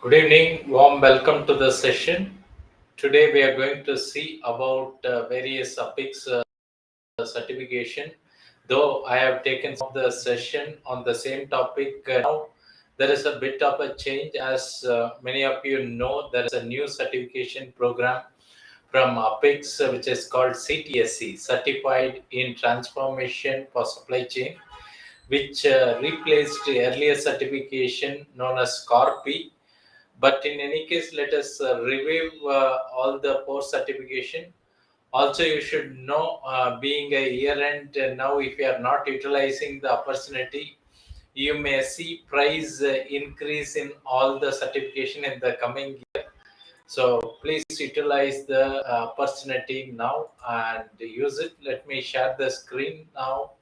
Good evening, warm welcome to the session. Today we are going to see about various Apics certification. Though I have taken some of the session on the same topic, now there is a bit of a change. As many of you know, there is a new certification program from Apics which is called CTSC, Certified in Transformation for Supply Chain, which replaced the earlier certification known as CORP. But in any case, let us review all the post certification. Also, you should know, being a year end now, if you are not utilizing the opportunity, you may see price increase in all the certification in the coming year. So please utilize the opportunity now and use it. Let me share the screen now.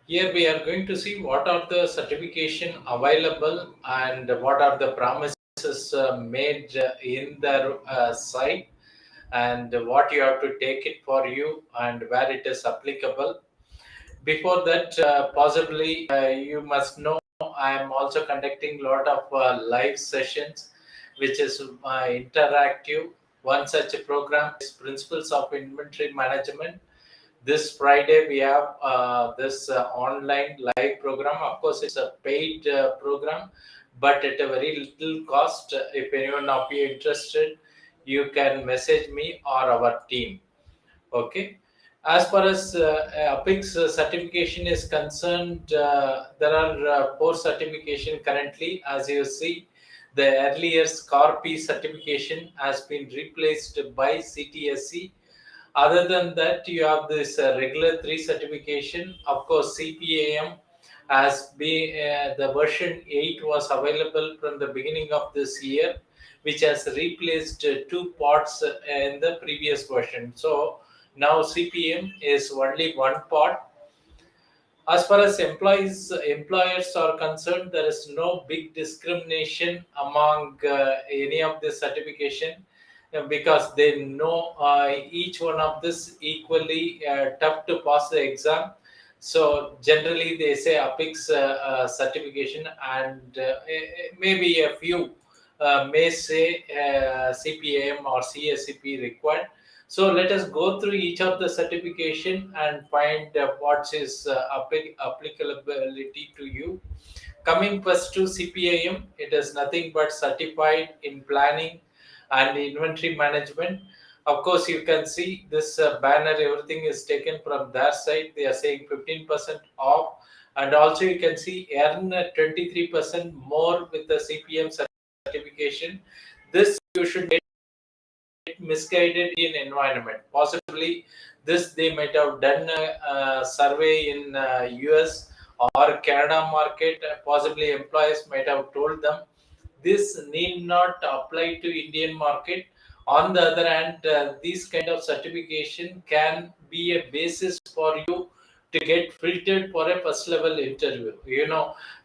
Here we are going to see what are the certification available and what are the promises made in their site, and what you have to take it for you and where it is applicable. Before that, possibly you must know I am also conducting a lot of live sessions, which is interactive. One such a program is Principles of Inventory Management. This Friday we have this online live program. Of course, it's a paid program, but at a very little cost. If anyone of you interested, you can message me or our team. Okay. As far as Apics certification is concerned, there are four certification currently. As you see, the earlier SCORP certification has been replaced by CTSC. Other than that, you have this regular 3 certification. Of course, CPAM has been the version 8 was available from the beginning of this year, which has replaced two parts in the previous version. So now CPM is only one part. As far as employers are concerned, there is no big discrimination among any of the certification, because they know each one of this equally tough to pass the exam. So generally they say Apics certification, and maybe a few may say CPAM or CSCP required. So let us go through each of the certification and find what is applicability to you. Coming first to CPIM, it is nothing but certified in planning and inventory management. Of course, you can see this banner, everything is taken from their side. They are saying 15% off. And also you can see earn 23% more with the CPM certification. This you should get misguided in environment. Possibly this they might have done a survey in US or Canada market. Possibly employers might have told them this need not apply to Indian market. On the other hand, these kind of certification can be a basis for you to get filtered for a first level interview.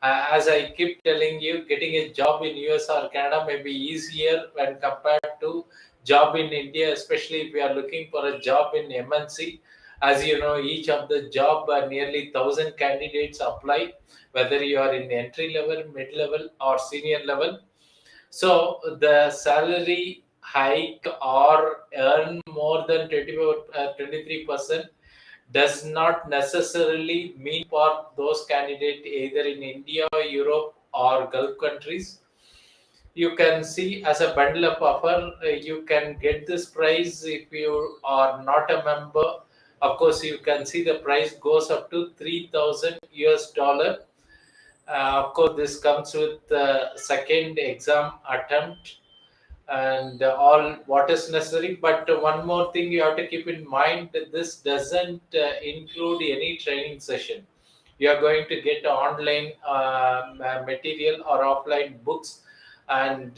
As I keep telling you, getting a job in US or Canada may be easier when compared to job in India, especially if we are looking for a job in MNC. As you know, each of the job nearly 1,000 candidates apply, whether you are in entry level, mid level, or senior level. So the salary hike or earn more than 23% does not necessarily mean for those candidates either in India, Europe, or Gulf countries. You can see as a bundle of offer, you can get this price if you are not a member. Of course, you can see the price goes up to 3,000 US dollar. Of course, this comes with the second exam attempt and all what is necessary. But one more thing you have to keep in mind, that this doesn't include any training session. You are going to get online material or offline books, and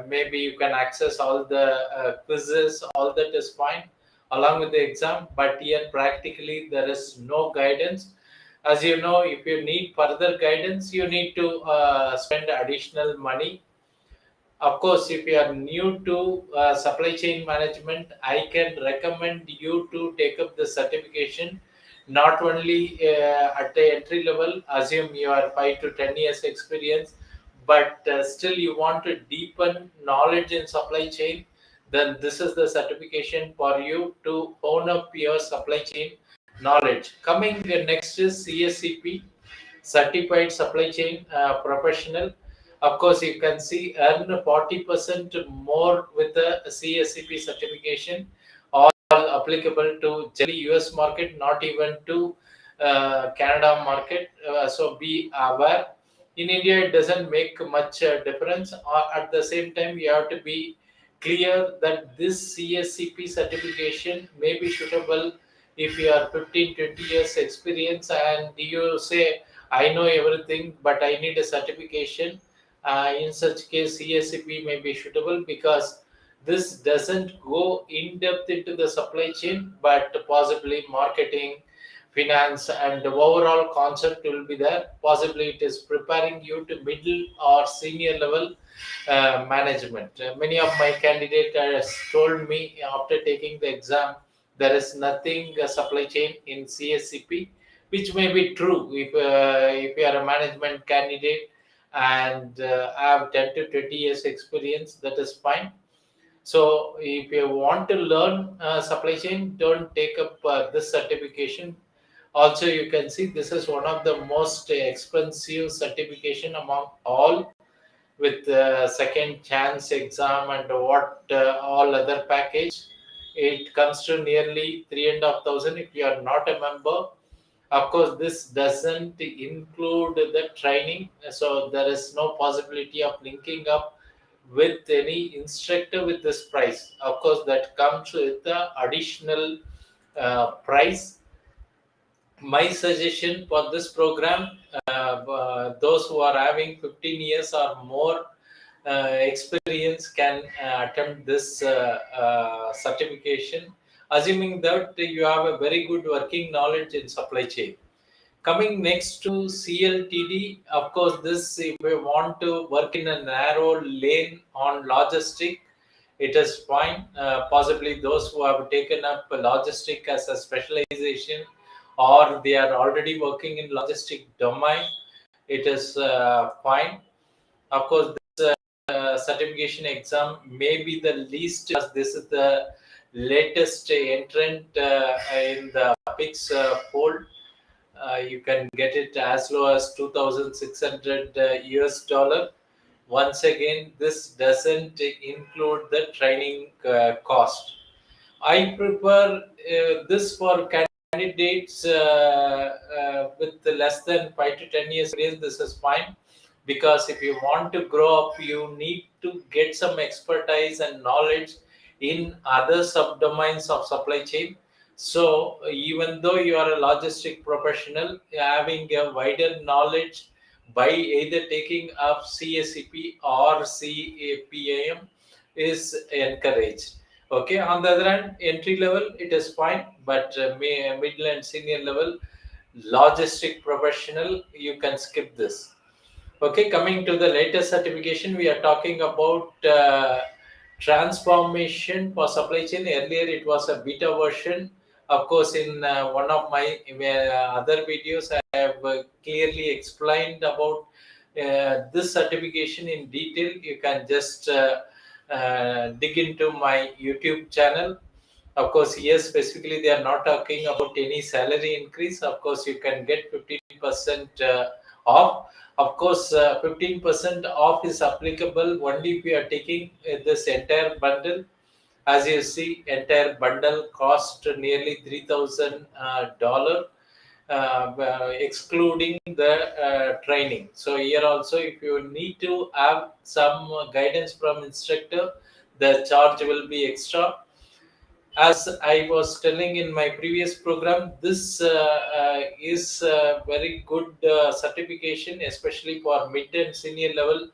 maybe you can access all the quizzes. All that is fine along with the exam, but here practically there is no guidance. As you know, if you need further guidance, you need to spend additional money. Of course, if you are new to supply chain management, I can recommend you to take up the certification. not only at the entry level, assume you are 5 to 10 years experience, but still you want to deepen knowledge in supply chain, then this is the certification for you to own up your supply chain knowledge. Coming next is CSCP, Certified Supply Chain Professional. Of course, you can see earn 40% more with the CSCP certification, all applicable to generally US market, not even to Canada market. So be aware. In India, it doesn't make much difference. At the same time, you have to be clear that this CSCP certification may be suitable if you are 15, 20 years experience and you say, I know everything, but I need a certification. In such case, CSCP may be suitable because this doesn't go in depth into the supply chain, but possibly marketing, finance, and the overall concept will be there. Possibly it is preparing you to middle or senior level management. Many of my candidates told me after taking the exam, there is nothing supply chain in CSCP, which may be true if you are a management candidate and have 10 to 20 years experience, that is fine. So if you want to learn supply chain, don't take up this certification. Also, you can see this is one of the most expensive certification among all, with second chance exam and what all other package. It comes to nearly 3,500 if you are not a member. Of course, this doesn't include the training, so there is no possibility of linking up with any instructor with this price. Of course, that comes with the additional price. My suggestion for this program, those who are having 15 years or more experience can attempt this certification, assuming that you have a very good working knowledge in supply chain. Coming next to CLTD, of course, this if we want to work in a narrow lane on logistic, it is fine. Possibly those who have taken up logistic as a specialization, or they are already working in logistic domain, it is fine. Of course, this certification exam may be the least, as this is the latest entrant in the Apics fold. You can get it as low as 2,600 US dollar. Once again, this doesn't include the training cost. I prefer this for candidates with less than 5 to 10 years experience. This is fine, because if you want to grow up, you need to get some expertise and knowledge in other subdomains of supply chain. So even though you are a logistic professional, having a wider knowledge by either taking up CSCP or CAPAM is encouraged. Okay, on the other hand, entry level it is fine, but middle and senior level, logistic professional, you can skip this. Okay, coming to the latest certification, we are talking about transformation for supply chain. Earlier, it was a beta version. Of course, in one of my other videos, I have clearly explained about this certification in detail. You can just dig into my YouTube channel. Of course, here specifically, they are not talking about any salary increase. Of course, you can get 15% off. Of course, 15% off is applicable only if you are taking this entire bundle. As you see, entire bundle cost nearly $3,000, excluding the training. So here also, if you need to have some guidance from instructor, the charge will be extra. As I was telling in my previous program, this is a very good certification, especially for mid and senior level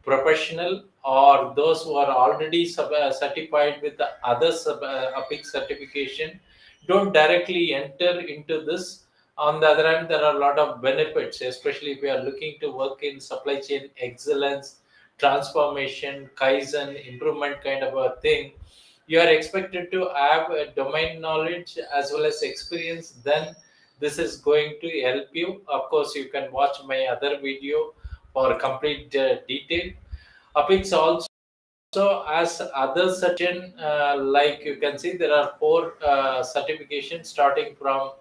professional, or those who are already certified with the other Apics certification. Don't directly enter into this. On the other hand, there are a lot of benefits, especially if you are looking to work in supply chain excellence, transformation, Kaizen, improvement kind of a thing. You are expected to have a domain knowledge as well as experience. Then This is going to help you. Of course, you can watch my other video for complete detail. Apics also as other certain, like you can see, there are four certifications starting from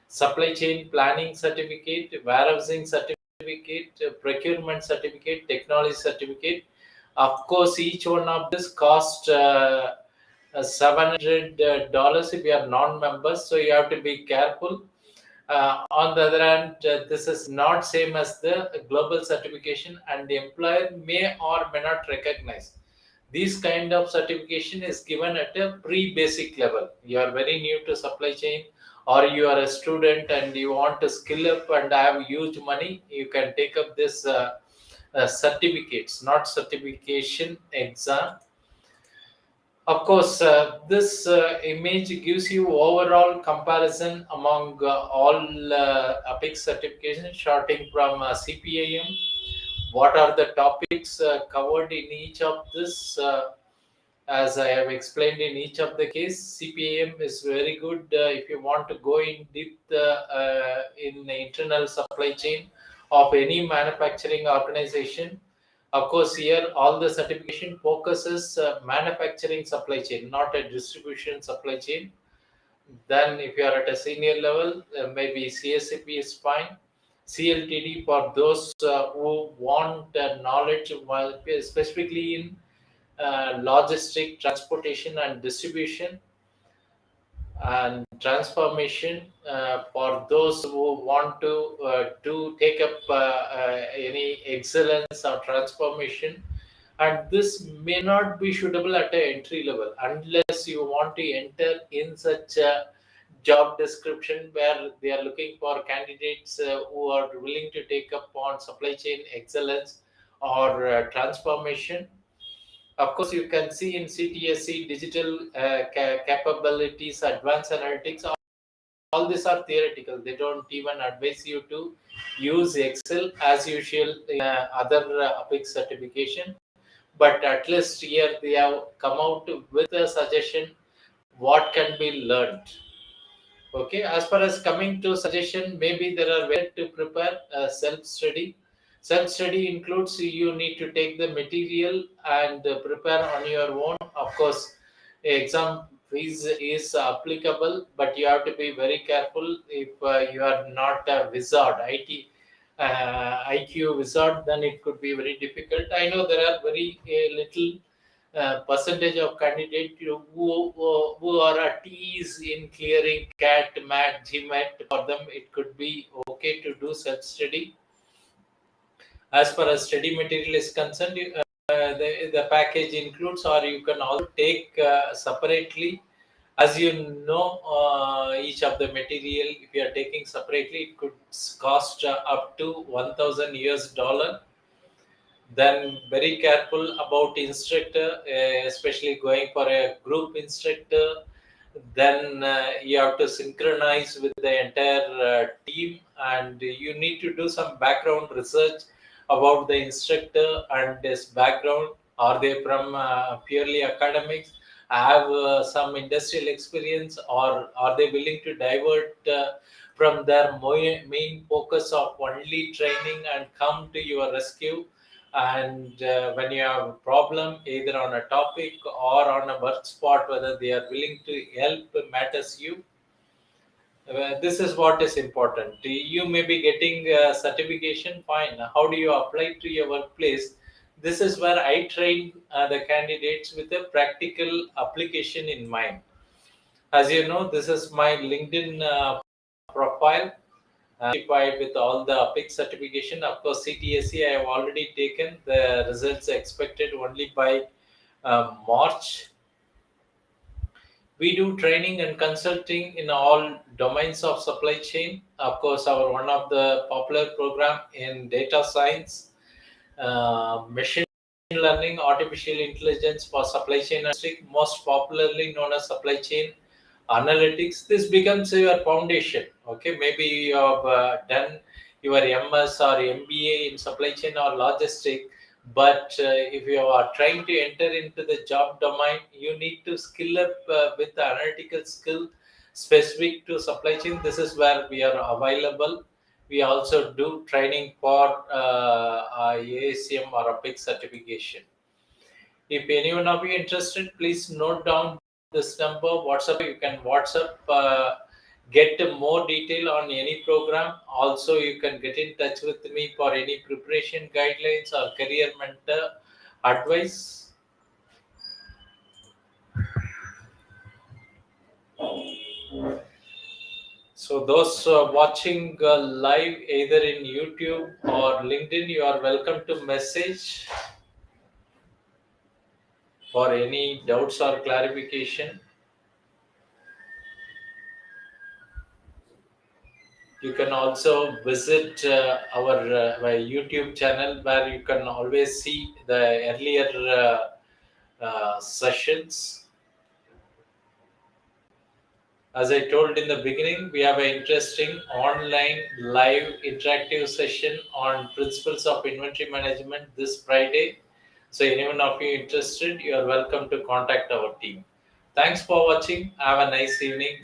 supply chain planning certificate, warehousing certificate, procurement certificate, technology certificate. Of course, each one of this cost $700 if you are non-members, so you have to be careful. On the other hand, this is not same as the global certification, and the employer may or may not recognize. This kind of certification is given at a pre-basic level. You are very new to supply chain, or you are a student and you want to skill up and have huge money, you can take up this certificates, not certification exam. Of course, this image gives you overall comparison among all Apex certifications, starting from CPIM. What are the topics covered in each of this? As I have explained in each of the case, CPAM is very good if you want to go in depth in the internal supply chain of any manufacturing organization. Of course, here all the certification focuses manufacturing supply chain, not a distribution supply chain. Then, if you are at a senior level, maybe CSCP is fine. CLTD for those who want knowledge, specifically in logistic, transportation, and distribution, and transformation for those who want to take up any excellence or transformation. And this may not be suitable at an entry level unless you want to enter in such a job description where they are looking for candidates who are willing to take up on supply chain excellence or transformation. Of course, you can see in CTSC digital capabilities, advanced analytics. All these are theoretical. They don't even advise you to use Excel as usual in other Apex certification. But at least here they have come out with a suggestion what can be learned. Okay, as far as coming to suggestion, maybe there are ways to prepare self-study. Self-study includes you need to take the material and prepare on your own. Of course, exam fees is applicable, but you have to be very careful if you are not a wizard, IT IQ wizard, then it could be very difficult. I know there are very little percentage of candidates who are at ease in clearing CAT, MAT, GMAT. For them, it could be okay to do self-study. As far as study material is concerned, the package includes, or you can also take separately. As you know, each of the material, if you are taking separately, it could cost up to 1,000 US dollar. Then very careful about instructor, especially going for a group instructor. Then you have to synchronize with the entire team, and you need to do some background research about the instructor and his background. Are they from purely academics, have some industrial experience, or are they willing to divert from their main focus of only training and come to your rescue? And when you have a problem either on a topic or on a work spot, whether they are willing to help matters you. This is what is important. You may be getting a certification, fine. How do you apply to your workplace? This is where I train the candidates with a practical application in mind. As you know, this is my LinkedIn profile, certified with all the Apex certification. Of course, CTSC I have already taken. The results expected only by March. We do training and consulting in all domains of supply chain. Of course, our one of the popular program in data science, machine learning, artificial intelligence for supply chain, most popularly known as supply chain analytics. This becomes your foundation. Okay, maybe you have done your MS or MBA in supply chain or logistic, but if you are trying to enter into the job domain, you need to skill up with the analytical skill, specific to supply chain, this is where we are available. We also do training for ASM or Apics certification. If anyone of you interested, please note down this number, WhatsApp. You can WhatsApp, get more detail on any program. Also, you can get in touch with me for any preparation guidelines or career mentor advice. So those watching live either in YouTube or LinkedIn, you are welcome to message for any doubts or clarification. You can also visit our YouTube channel, where you can always see the earlier sessions. As I told in the beginning, we have an interesting online live interactive session on principles of inventory management this Friday. So anyone of you interested, you are welcome to contact our team. Thanks for watching. Have a nice evening.